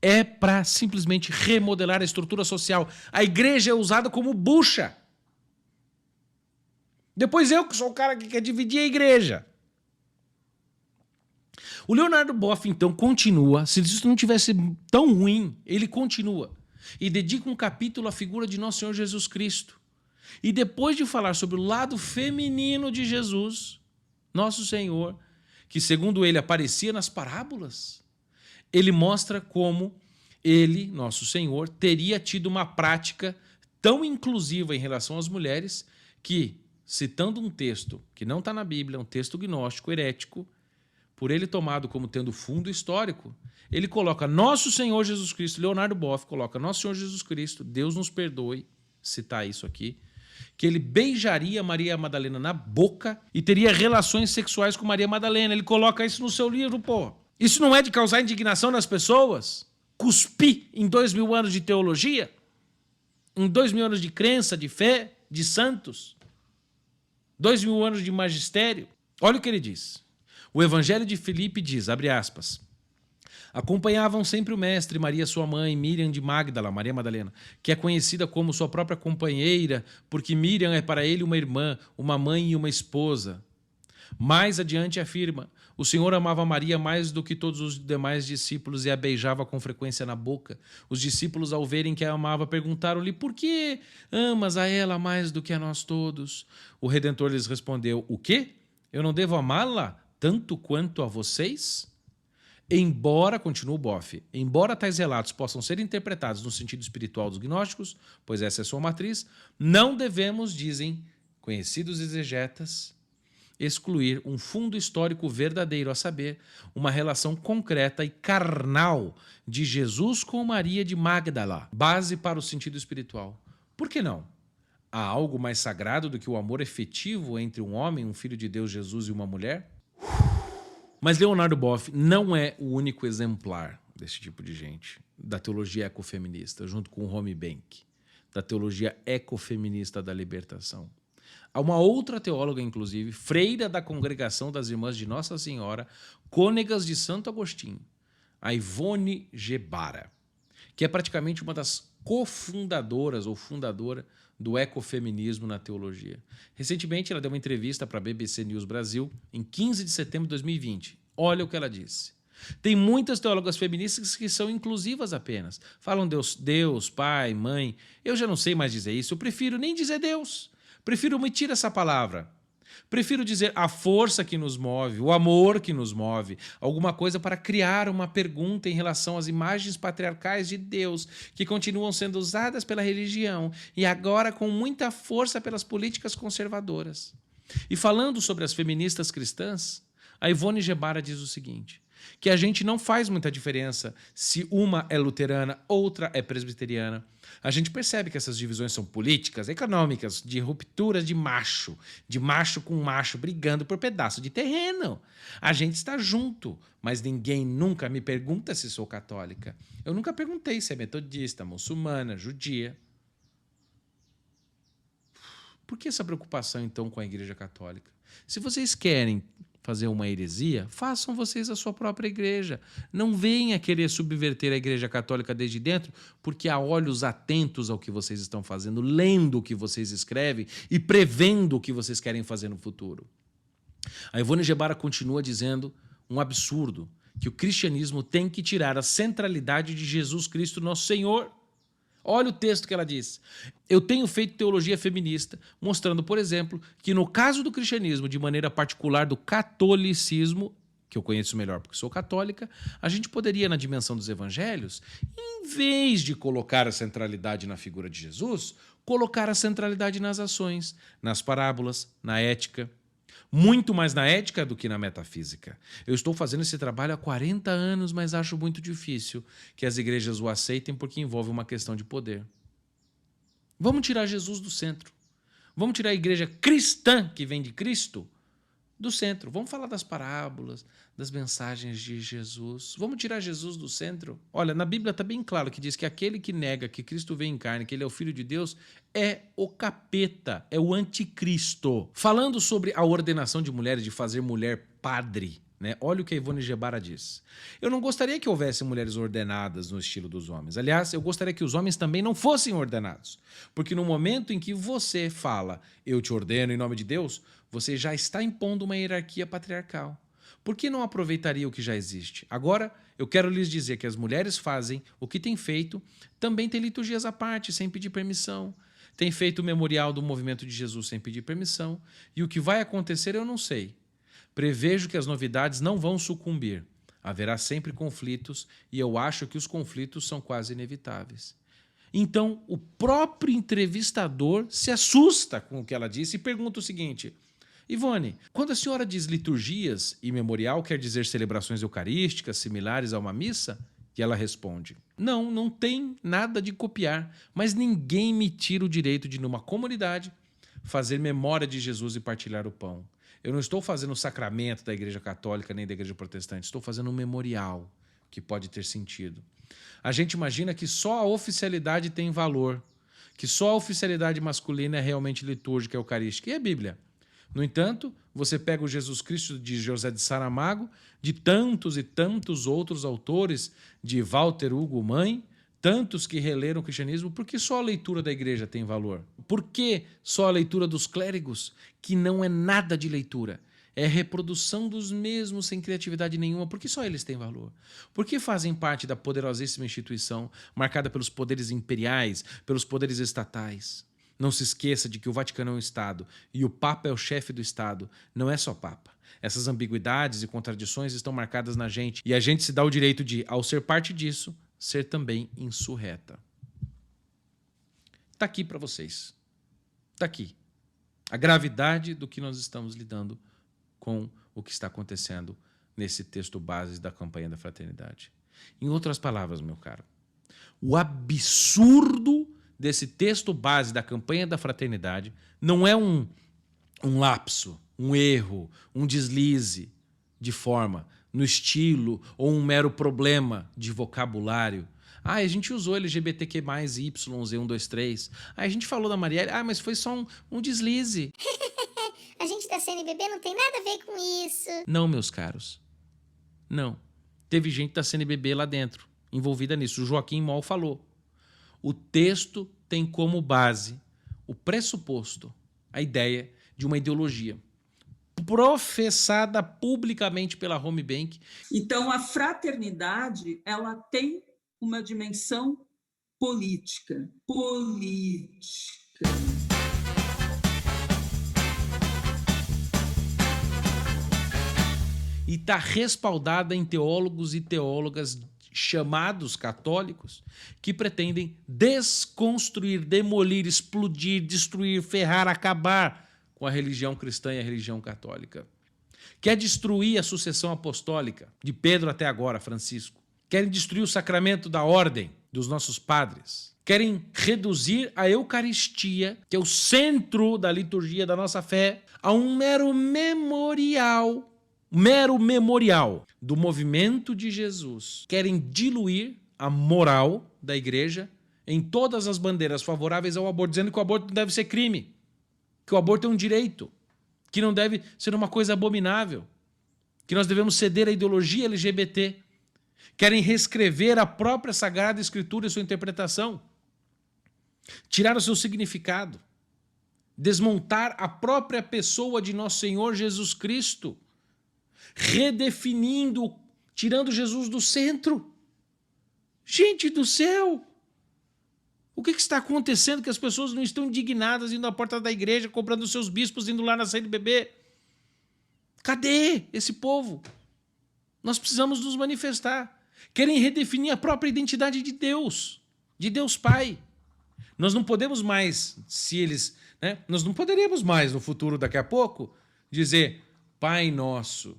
É para simplesmente remodelar a estrutura social. A igreja é usada como bucha. Depois eu que sou o cara que quer dividir a igreja. O Leonardo Boff, então, continua. Se isso não tivesse tão ruim, ele continua. E dedica um capítulo à figura de Nosso Senhor Jesus Cristo. E depois de falar sobre o lado feminino de Jesus, nosso Senhor, que segundo ele aparecia nas parábolas, ele mostra como ele, nosso Senhor, teria tido uma prática tão inclusiva em relação às mulheres que, citando um texto que não está na Bíblia, um texto gnóstico, herético, por ele tomado como tendo fundo histórico, ele coloca nosso Senhor Jesus Cristo, Leonardo Boff coloca nosso Senhor Jesus Cristo, Deus nos perdoe, citar isso aqui, que ele beijaria Maria Madalena na boca e teria relações sexuais com Maria Madalena. Ele coloca isso no seu livro, pô. Isso não é de causar indignação nas pessoas? Cuspir em 2000 anos de teologia? Em 2000 anos de crença, de fé, de santos? 2000 anos de magistério? Olha o que ele diz. O Evangelho de Filipe diz, abre aspas, acompanhavam sempre o mestre, Maria sua mãe, Miriam de Magdala, Maria Madalena, que é conhecida como sua própria companheira, porque Miriam é para ele uma irmã, uma mãe e uma esposa. Mais adiante afirma, o Senhor amava Maria mais do que todos os demais discípulos e a beijava com frequência na boca. Os discípulos, ao verem que a amava, perguntaram-lhe, por que amas a ela mais do que a nós todos? O Redentor lhes respondeu, o quê? Eu não devo amá-la tanto quanto a vocês? Embora, continua o Boff, embora tais relatos possam ser interpretados no sentido espiritual dos gnósticos, pois essa é sua matriz, não devemos, dizem conhecidos exegetas, excluir um fundo histórico verdadeiro, a saber, uma relação concreta e carnal de Jesus com Maria de Magdala, base para o sentido espiritual. Por que não? Há algo mais sagrado do que o amor efetivo entre um homem, um filho de Deus, Jesus, e uma mulher? Mas Leonardo Boff não é o único exemplar desse tipo de gente, da teologia ecofeminista, junto com o Romy Benck, da teologia ecofeminista da libertação. Há uma outra teóloga, inclusive, freira da Congregação das Irmãs de Nossa Senhora, cônegas de Santo Agostinho, a Ivone Gebara, que é praticamente uma das cofundadoras ou fundadora do ecofeminismo na teologia. Recentemente, ela deu uma entrevista para a BBC News Brasil em 15 de setembro de 2020. Olha o que ela disse. Tem muitas teólogas feministas que são inclusivas apenas. Falam Deus, pai, mãe. Eu já não sei mais dizer isso. Eu prefiro nem dizer Deus. Prefiro omitir essa palavra. Prefiro dizer a força que nos move, o amor que nos move, alguma coisa para criar uma pergunta em relação às imagens patriarcais de Deus que continuam sendo usadas pela religião e agora com muita força pelas políticas conservadoras. E falando sobre as feministas cristãs, a Ivone Gebara diz o seguinte, que a gente não faz muita diferença se uma é luterana, outra é presbiteriana. A gente percebe que essas divisões são políticas, econômicas, de ruptura de macho com macho brigando por pedaço de terreno. A gente está junto, mas ninguém nunca me pergunta se sou católica. Eu nunca perguntei se é metodista, muçulmana, judia. Por que essa preocupação, então, com a Igreja Católica? Se vocês querem fazer uma heresia, façam vocês a sua própria igreja. Não venha querer subverter a Igreja Católica desde dentro, porque há olhos atentos ao que vocês estão fazendo, lendo o que vocês escrevem e prevendo o que vocês querem fazer no futuro. A Ivone Gebara continua dizendo um absurdo, que o cristianismo tem que tirar a centralidade de Jesus Cristo, nosso Senhor. Olha o texto que ela diz. Eu tenho feito teologia feminista, mostrando, por exemplo, que no caso do cristianismo, de maneira particular do catolicismo, que eu conheço melhor porque sou católica, a gente poderia, na dimensão dos evangelhos, em vez de colocar a centralidade na figura de Jesus, colocar a centralidade nas ações, nas parábolas, na ética. Muito mais na ética do que na metafísica. Eu estou fazendo esse trabalho há 40 anos, mas acho muito difícil que as igrejas o aceitem porque envolve uma questão de poder. Vamos tirar Jesus do centro. Vamos tirar a igreja cristã, que vem de Cristo, do centro. Vamos falar das parábolas, das mensagens de Jesus. Vamos tirar Jesus do centro. Olha, na Bíblia está bem claro que diz que aquele que nega que Cristo veio em carne, que ele é o Filho de Deus, é o capeta, é o anticristo. Falando sobre a ordenação de mulheres, de fazer mulher padre, né? Olha o que a Ivone Gebara diz. Eu não gostaria que houvesse mulheres ordenadas no estilo dos homens. Aliás, eu gostaria que os homens também não fossem ordenados. Porque no momento em que você fala, eu te ordeno em nome de Deus, você já está impondo uma hierarquia patriarcal. Por que não aproveitaria o que já existe? Agora, eu quero lhes dizer que as mulheres fazem o que têm feito, também tem liturgias à parte, sem pedir permissão. tem feito o memorial do movimento de Jesus sem pedir permissão, e o que vai acontecer eu não sei. Prevejo que as novidades não vão sucumbir. Haverá sempre conflitos, e eu acho que os conflitos são quase inevitáveis. Então, o próprio entrevistador se assusta com o que ela disse e pergunta o seguinte: Ivone, quando a senhora diz liturgias e memorial, quer dizer celebrações eucarísticas similares a uma missa? E ela responde: não, não tem nada de copiar, mas ninguém me tira o direito de, numa comunidade, fazer memória de Jesus e partilhar o pão. Eu não estou fazendo o sacramento da Igreja Católica nem da Igreja Protestante, estou fazendo um memorial que pode ter sentido. A gente imagina que só a oficialidade tem valor, que só a oficialidade masculina é realmente litúrgica, eucarística, e a Bíblia. No entanto, você pega o Jesus Cristo de José de Saramago, de tantos e tantos outros autores, de Walter Hugo Mãe, tantos que releram o cristianismo, por que só a leitura da igreja tem valor? Por que só a leitura dos clérigos, que não é nada de leitura? É reprodução dos mesmos sem criatividade nenhuma. Por que só eles têm valor? Por que fazem parte da poderosíssima instituição marcada pelos poderes imperiais, pelos poderes estatais? Não se esqueça de que o Vaticano é um Estado e o Papa é o chefe do Estado. Não é só Papa. Essas ambiguidades e contradições estão marcadas na gente e a gente se dá o direito de, ao ser parte disso, ser também insurreta. Está aqui para vocês. Está aqui. A gravidade do que nós estamos lidando com o que está acontecendo nesse texto base da campanha da fraternidade. Em outras palavras, meu caro, o absurdo desse texto base da campanha da fraternidade não é um lapso, um erro, um deslize de forma, no estilo, ou um mero problema de vocabulário. A gente usou LGBTQ+, Y, Z1, 2, 3. A gente falou da Marielle, mas foi só um deslize. A gente da CNBB não tem nada a ver com isso. Não, meus caros. Não. Teve gente da CNBB lá dentro, envolvida nisso. O Joaquim Moll falou. O texto tem como base o pressuposto, a ideia de uma ideologia professada publicamente pela Home Bank. Então, a fraternidade, ela tem uma dimensão política. E está respaldada em teólogos e teólogas chamados católicos que pretendem desconstruir, demolir, explodir, destruir, ferrar, acabar com a religião cristã e a religião católica. Quer destruir a sucessão apostólica de Pedro até agora, Francisco. Querem destruir o sacramento da ordem dos nossos padres. Querem reduzir a Eucaristia, que é o centro da liturgia da nossa fé, a um mero memorial do movimento de Jesus. Querem diluir a moral da igreja em todas as bandeiras favoráveis ao aborto, dizendo que o aborto não deve ser crime, que o aborto é um direito, que não deve ser uma coisa abominável, que nós devemos ceder à ideologia LGBT. Querem reescrever a própria Sagrada Escritura e sua interpretação, tirar o seu significado, desmontar a própria pessoa de nosso Senhor Jesus Cristo, redefinindo, tirando Jesus do centro. Gente do céu! O que está acontecendo que as pessoas não estão indignadas indo à porta da igreja, comprando seus bispos, indo lá na CNBB? Cadê esse povo? Nós precisamos nos manifestar. Querem redefinir a própria identidade de Deus Pai. Nós não podemos mais, nós não poderemos mais no futuro, daqui a pouco, dizer Pai Nosso.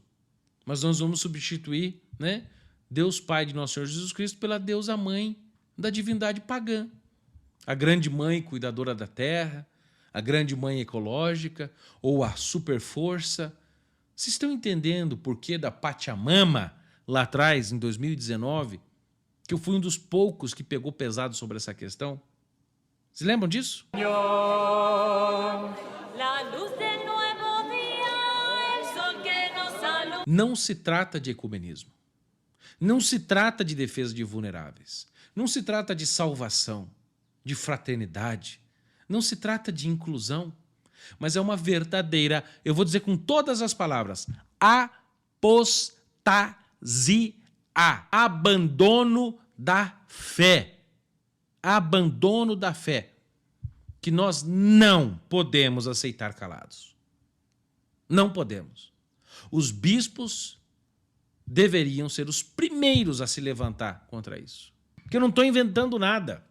Mas nós vamos substituir, Deus Pai de nosso Senhor Jesus Cristo pela Deusa Mãe da divindade pagã. A grande mãe cuidadora da terra, a grande mãe ecológica, ou a superforça. Vocês estão entendendo o porquê da Pachamama lá atrás, em 2019, que eu fui um dos poucos que pegou pesado sobre essa questão? Vocês lembram disso? Não se trata de ecumenismo. Não se trata de defesa de vulneráveis. Não se trata de salvação, de fraternidade. Não se trata de inclusão. Mas é uma verdadeira, eu vou dizer com todas as palavras, apostasia. Abandono da fé. Abandono da fé. que nós não podemos aceitar calados. Não podemos. Os bispos deveriam ser os primeiros a se levantar contra isso. Porque eu não estou inventando nada.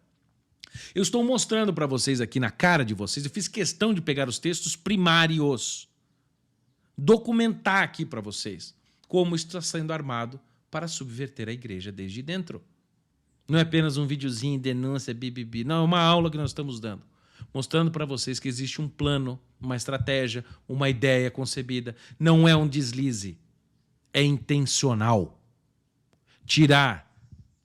Eu estou mostrando para vocês aqui na cara de vocês, eu fiz questão de pegar os textos primários, documentar aqui para vocês como está sendo armado para subverter a igreja desde dentro. Não é apenas um videozinho, denúncia, bibibi. Não, é uma aula que nós estamos dando. Mostrando para vocês que existe um plano, uma estratégia, uma ideia concebida. Não é um deslize. É intencional. Tirar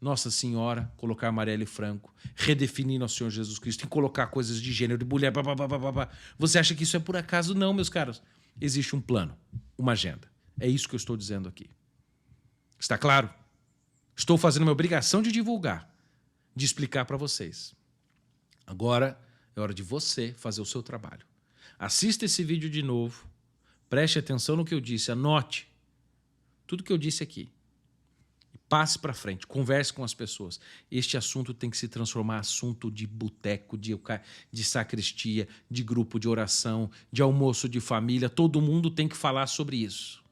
Nossa Senhora, colocar Marielle Franco, redefinir Nosso Senhor Jesus Cristo e colocar coisas de gênero, de mulher, blá. Você acha que isso é por acaso? Não, meus caros. Existe um plano, uma agenda. É isso que eu estou dizendo aqui. Está claro? Estou fazendo minha obrigação de divulgar, de explicar para vocês. Agora é hora de você fazer o seu trabalho. Assista esse vídeo de novo, preste atenção no que eu disse, anote tudo que eu disse aqui. Passe para frente, converse com as pessoas. Este assunto tem que se transformar em assunto de boteco, de sacristia, de grupo de oração, de almoço de família. Todo mundo tem que falar sobre isso.